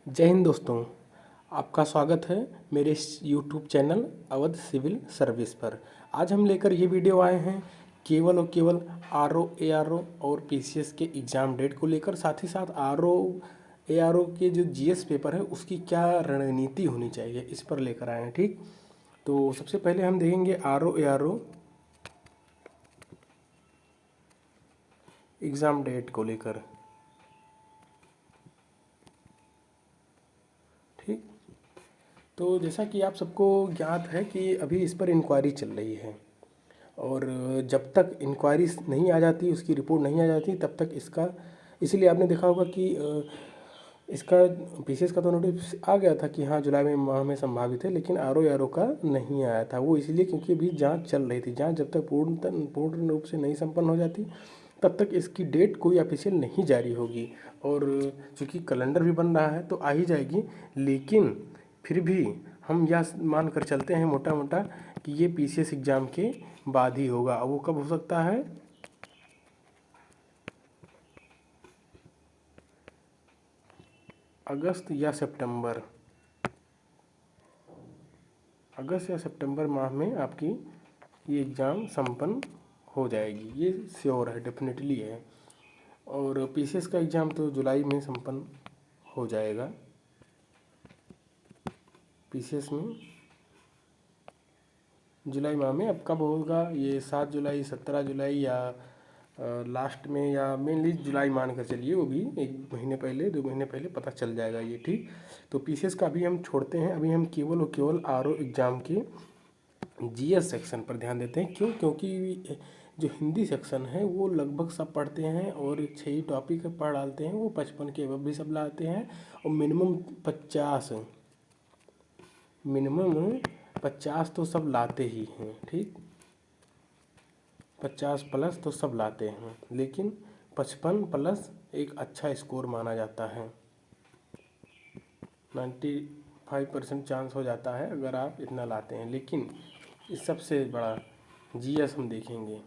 जय हिंद दोस्तों। आपका स्वागत है मेरे इस YouTube channel Awadh civil service पर। आज हम लेकर ये वीडियो आए हैं केवल और केवल आरओ एआरओ और पीसीएस के एग्ज़ाम डेट को लेकर, साथ ही साथ आरओ एआरओ के जो जीएस पेपर है उसकी क्या रणनीति होनी चाहिए, इस पर लेकर आए हैं। ठीक, तो सबसे पहले हम देखेंगे आरओ एआरओ एग्ज़ाम डेट को लेकर। ठीक, तो जैसा कि आप सबको ज्ञात है कि अभी इस पर इंक्वायरी चल रही है, और जब तक इंक्वायरी नहीं आ जाती, उसकी रिपोर्ट नहीं आ जाती, तब तक इसका, इसीलिए आपने देखा होगा कि इसका पीसीएस का तो नोटिस आ गया था कि हाँ जुलाई में माह में संभावित है, लेकिन आरओ एआरओ का नहीं आया था। वो इसलिए क्योंकि अभी जांच चल रही थी। जांच जब तक पूर्ण रूप से नहीं संपन्न हो जाती, तब तक इसकी डेट कोई ऑफिशियल नहीं जारी होगी। और चूँकि कैलेंडर भी बन रहा है तो आ ही जाएगी, लेकिन फिर भी हम यह मान कर चलते हैं मोटा मोटा कि ये पीसीएस एग्ज़ाम के बाद ही होगा। अब वो कब हो सकता है? अगस्त या सितंबर, अगस्त या सितंबर माह में आपकी ये एग्ज़ाम संपन्न हो जाएगी, ये श्योर है, डेफिनेटली है। और पीसीएस का एग्ज़ाम तो जुलाई में संपन्न हो जाएगा। पीसीएस में जुलाई माह में, अब कब होगा ये 7 जुलाई, 17 जुलाई या लास्ट में, या मेनली जुलाई मान कर चलिए, वो भी 1 महीने पहले 2 महीने पहले पता चल जाएगा ये। ठीक, तो पीसीएस का अभी हम छोड़ते हैं। अभी हम केवल और केवल आरओ एग्ज़ाम के जीएस सेक्शन पर ध्यान देते हैं। क्यों? क्योंकि जो हिंदी सेक्शन है वो लगभग सब पढ़ते हैं, और 6 ही टॉपिक पढ़ डालते हैं। वो 55 के अब भी सब लाते हैं, और मिनिमम 50 तो सब लाते ही हैं। ठीक, 50 प्लस तो सब लाते हैं, लेकिन 55 प्लस एक अच्छा स्कोर माना जाता है। 95% चांस हो जाता है अगर आप इतना लाते हैं। लेकिन इस सबसे बड़ा जीएस हम देखेंगे।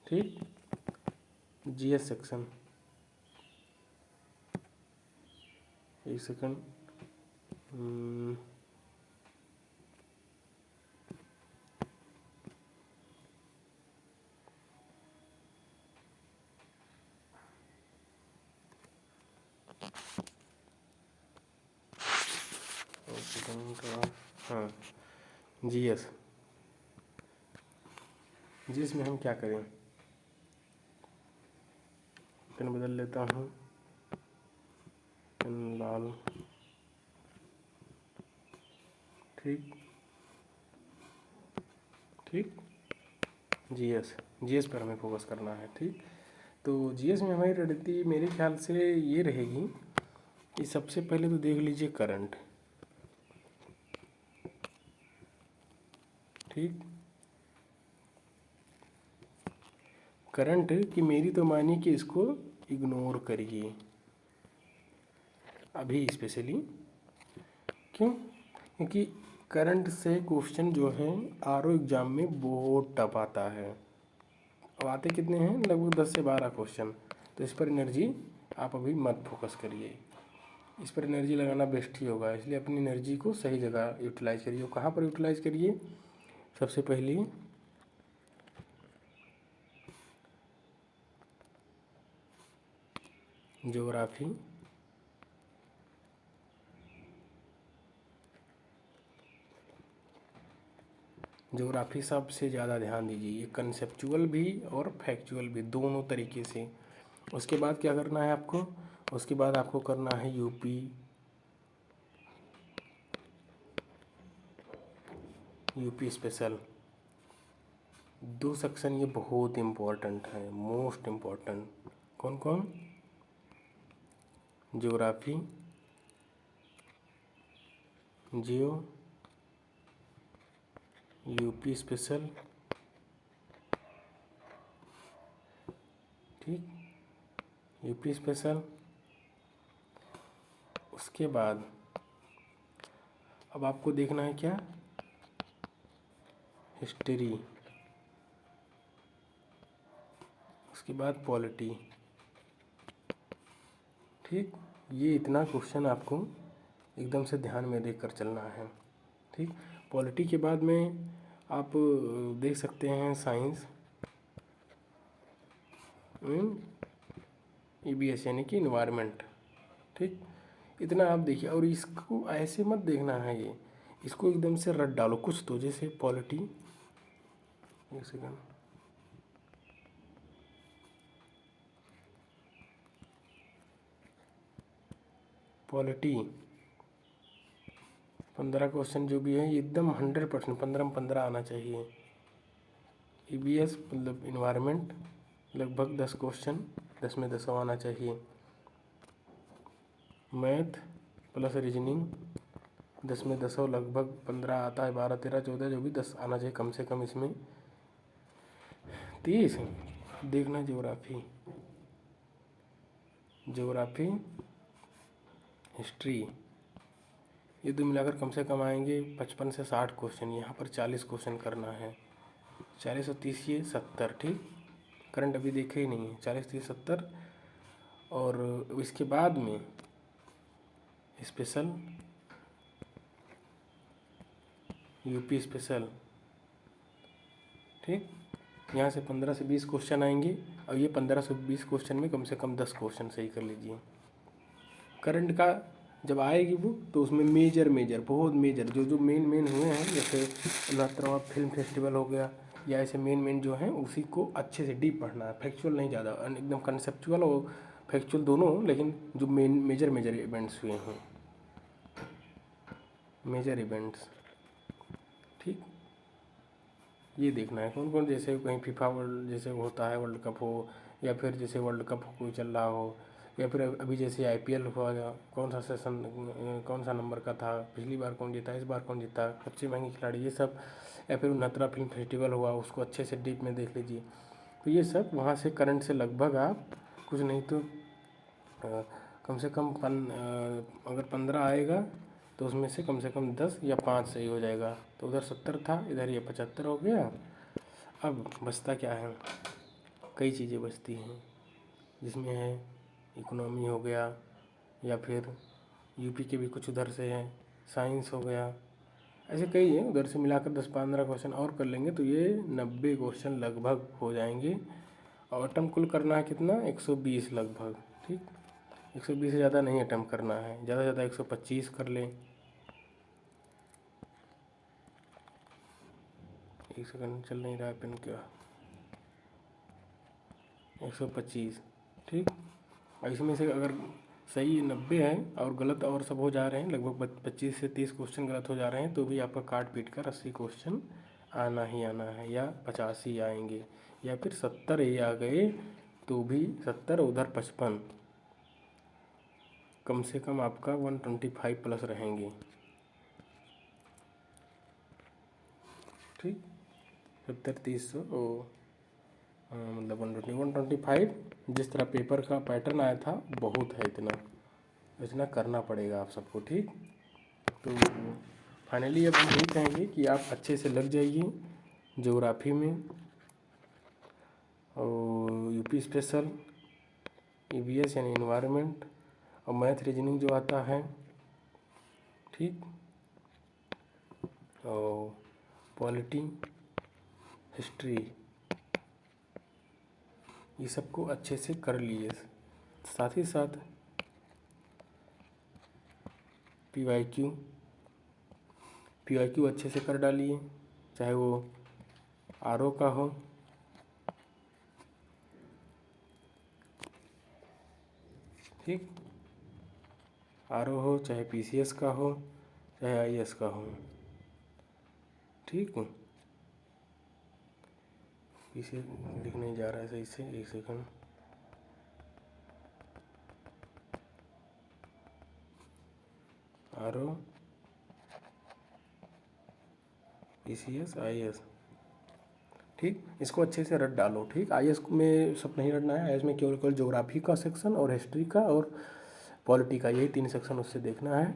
ठीक, जीएस सेक्शन, एक सेकंड, हाँ, जीएस, जीएस में हम क्या करें, पेन बदल लेता हूँ, पेन लाल। ठीक, ठीक, जीएस, जीएस पर हमें फोकस करना है। ठीक, तो जीएस में हमारी रणनीति मेरे ख्याल से ये रहेगी कि सबसे पहले तो देख लीजिए करंट। ठीक, करंट की मेरी तो मानिए कि इसको इग्नोर करिए अभी स्पेशली। क्यों? क्योंकि करंट से क्वेश्चन जो है आरओ एग्ज़ाम में बहुत टफ आता है। अब आते कितने हैं? लगभग 10 से 12 क्वेश्चन। तो इस पर एनर्जी आप अभी मत फोकस करिए। इस पर एनर्जी लगाना बेस्ट ही होगा, इसलिए अपनी एनर्जी को सही जगह यूटिलाइज करिए। कहाँ पर यूटिलाइज करिए? सबसे पहले ज्योग्राफी, ज्योग्राफी सबसे ज़्यादा ध्यान दीजिए। ये कंसेप्चुअल भी और फैक्चुअल भी, दोनों तरीके से। उसके बाद क्या करना है आपको? उसके बाद आपको करना है यूपी स्पेशल। 2 सेक्शन ये बहुत इम्पोर्टेंट है, मोस्ट इम्पोर्टेंट। कौन कौन? ज्योग्राफी, जियो, यूपी स्पेशल। ठीक, यूपी स्पेशल। उसके बाद अब आपको देखना है क्या? हिस्ट्री। उसके बाद पॉलिटी। ठीक, ये इतना क्वेश्चन आपको एकदम से ध्यान में देख कर चलना है। ठीक, पॉलिटी के बाद में आप देख सकते हैं साइंस, EBS यानी कि इन्वायरमेंट। ठीक, इतना आप देखिए, और इसको ऐसे मत देखना है, ये इसको एकदम से रट डालो कुछ तो, जैसे पॉलिटी, एक सेकंड, पॉलिटी 15 क्वेश्चन जो भी है ये एकदम 100% 15 में 15 आना चाहिए। EBS मतलब इन्वायरमेंट लगभग 10 क्वेश्चन 10 में 10 आना चाहिए। मैथ प्लस रीजनिंग 10 में 10 लगभग 15 आता है, 12 13 14 जो भी 10 आना चाहिए कम से कम इसमें। 30 देखना, ज्योग्राफी हिस्ट्री, ये दो मिलाकर कम से कम आएंगे 55 से 60 क्वेश्चन। यहाँ पर 40 क्वेश्चन करना है, 40 और 30 ये 70। ठीक, करंट अभी देखे ही नहीं है, 40 30 70। और इसके बाद में स्पेशल, यूपी स्पेशल। ठीक, यहाँ से 15 से 20 क्वेश्चन आएंगे, और ये 15 से 20 क्वेश्चन में कम से कम 10 क्वेश्चन सही कर लीजिए। करंट का जब आएगी वो, तो उसमें मेजर बहुत मेजर जो मेन हुए हैं, जैसे उन्नाथवा फिल्म फेस्टिवल हो गया, या ऐसे मेन जो हैं उसी को अच्छे से डीप पढ़ना है, फैक्चुअल नहीं ज़्यादा, एकदम कंसेप्चुअल और फैक्चुअल दोनों, लेकिन जो मेजर इवेंट्स हुए हैं, मेजर इवेंट्स। ठीक, ये देखना है कौन कौन, जैसे कहीं फीफा वर्ल्ड जैसे होता है, वर्ल्ड कप हो, या फिर जैसे वर्ल्ड कप कोई चल रहा हो, या फिर अभी जैसे IPL हुआ, कौन सा सेशन कौन सा नंबर का था, पिछली बार कौन जीता, इस बार कौन जीता, सबसे महंगी खिलाड़ी, ये सब। या फिर उन्नाथवा फिल्म फेस्टिवल हुआ, उसको अच्छे से डीप में देख लीजिए। तो ये सब वहाँ से करंट से लगभग आप कुछ नहीं तो कम से कम अगर 15 आएगा तो उसमें से कम 10 या 5 सही हो जाएगा। तो उधर 70 था, इधर ये 75 हो गया। अब बचता क्या है, कई चीज़ें बचती हैं, जिसमें है इकोनॉमी हो गया, या फिर यूपी के भी कुछ उधर से हैं, साइंस हो गया, ऐसे कई हैं। उधर से मिलाकर 10-15 क्वेश्चन और कर लेंगे तो ये 90 क्वेश्चन लगभग हो जाएंगे। और अटैम्प्ट कुल करना है कितना, 120 लगभग। ठीक, 120 से ज़्यादा नहीं अटैम्प्ट करना है, ज़्यादा से ज़्यादा 125 कर लें। एक सेकंड, चल नहीं रहा है पेन क्या, 125। ठीक, और इसमें से अगर सही 90 है और गलत और सब हो जा रहे हैं, लगभग 25 से 30 क्वेश्चन गलत हो जा रहे हैं, तो भी आपका काट पीट कर 80 क्वेश्चन आना ही आना है, या 50 ही आएंगे, या फिर 70 ही आ गए तो भी 70, उधर 55, कम से कम आपका 125 प्लस रहेंगे। ठीक, 70 30 मतलब 125। जिस तरह पेपर का पैटर्न आया था बहुत है, इतना करना पड़ेगा आप सबको। ठीक, तो फाइनली अब हम यही कहेंगे कि आप अच्छे से लग जाइए ज्योग्राफी में, और यूपी स्पेशल, EBS यानी इन्वायरमेंट, और मैथ रीजनिंग जो आता है। ठीक, और पॉलिटी हिस्ट्री, ये सबको अच्छे से कर लिए। साथ ही साथ PYQ अच्छे से कर डालिए, चाहे वो RO का हो, ठीक, RO हो, चाहे PCS का हो, चाहे IS का हो। ठीक, PCS लिख नहीं जा रहा है सही से, एक सेकंड, RO PCS IS। ठीक, इसको अच्छे से रट डालो। ठीक, IS में सब नहीं रटना है, IS में केवल ज्योग्राफी का सेक्शन और हिस्ट्री का और पॉलिटी का, यही 3 सेक्शन उससे देखना है।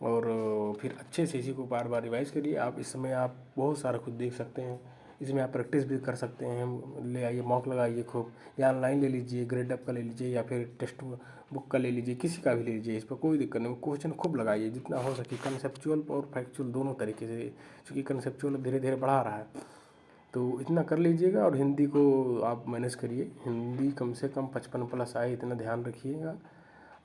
और फिर अच्छे से इसी को बार बार रिवाइज करिए। आप इस समय आप बहुत सारा कुछ देख सकते हैं, इसमें आप प्रैक्टिस भी कर सकते हैं। ले आइए, मॉक लगाइए खूब, या ऑनलाइन ले लीजिए, ग्रेडअप का ले लीजिए, या फिर टेक्स्ट बुक का ले लीजिए, किसी का भी ले लीजिए, इस पर कोई दिक्कत नहीं। क्वेश्चन खूब लगाइए जितना हो सके, कंसेप्चुअल और फैक्चुअल दोनों तरीके से, क्योंकि कंसेप्चुअल धीरे धीरे बढ़ा रहा है, तो इतना कर लीजिएगा। और हिंदी को आप मैनेज करिए, हिंदी कम से कम 55+ आए, इतना ध्यान रखिएगा।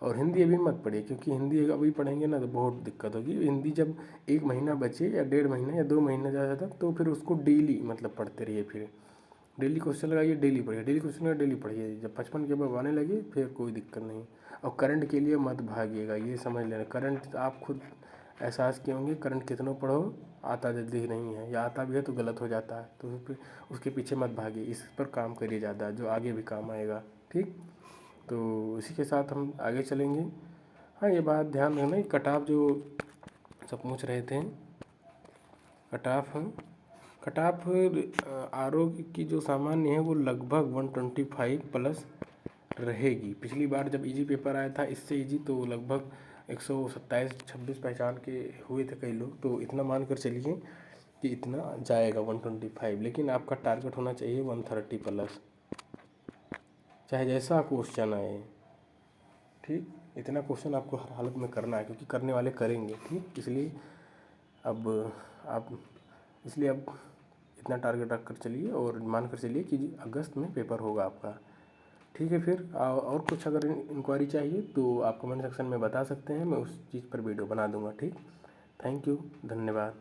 और हिंदी अभी मत पढ़िए, क्योंकि हिंदी अभी पढ़ेंगे ना तो बहुत दिक्कत होगी। हिंदी जब 1 महीना बचे, या 1.5 महीना या 2 महीना ज़्यादा, तो फिर उसको डेली मतलब पढ़ते रहिए। फिर डेली क्वेश्चन लगाइए, डेली पढ़िए, डेली क्वेश्चन लगाइए, डेली पढ़िए। जब 55 के बाद आने लगे फिर कोई दिक्कत नहीं। और करंट के लिए मत भागिएगा, ये समझ लेना। करंट आप खुद एहसास किए होंगे, करंट कितना पढ़ो आता जल्दी नहीं है, या आता भी है तो गलत हो जाता है, तो फिर उसके पीछे मत भागिए, इस पर काम करिए ज़्यादा, जो आगे भी काम आएगा। ठीक, तो इसी के साथ हम आगे चलेंगे। हाँ, ये बात ध्यान रखना कि कट ऑफ जो सब पूछ रहे थे, कट ऑफ आरोग्य की जो सामान्य है वो लगभग 125+ रहेगी। पिछली बार जब इजी पेपर आया था, इससे इजी, तो लगभग 127-26 पहचान के हुए थे कई लोग, तो इतना मान कर चलिए कि इतना जाएगा 125। लेकिन आपका टारगेट होना चाहिए 130+, चाहे जैसा क्वेश्चन आए। ठीक, इतना क्वेश्चन आपको हर हालत में करना है, क्योंकि करने वाले करेंगे। ठीक, इसलिए अब इतना टारगेट रख कर चलिए, और मान कर चलिए कि अगस्त में पेपर होगा आपका। ठीक है, फिर और कुछ अगर इंक्वायरी चाहिए तो आप कमेंट सेक्शन में बता सकते हैं, मैं उस चीज़ पर वीडियो बना दूंगा। ठीक, थैंक यू, धन्यवाद।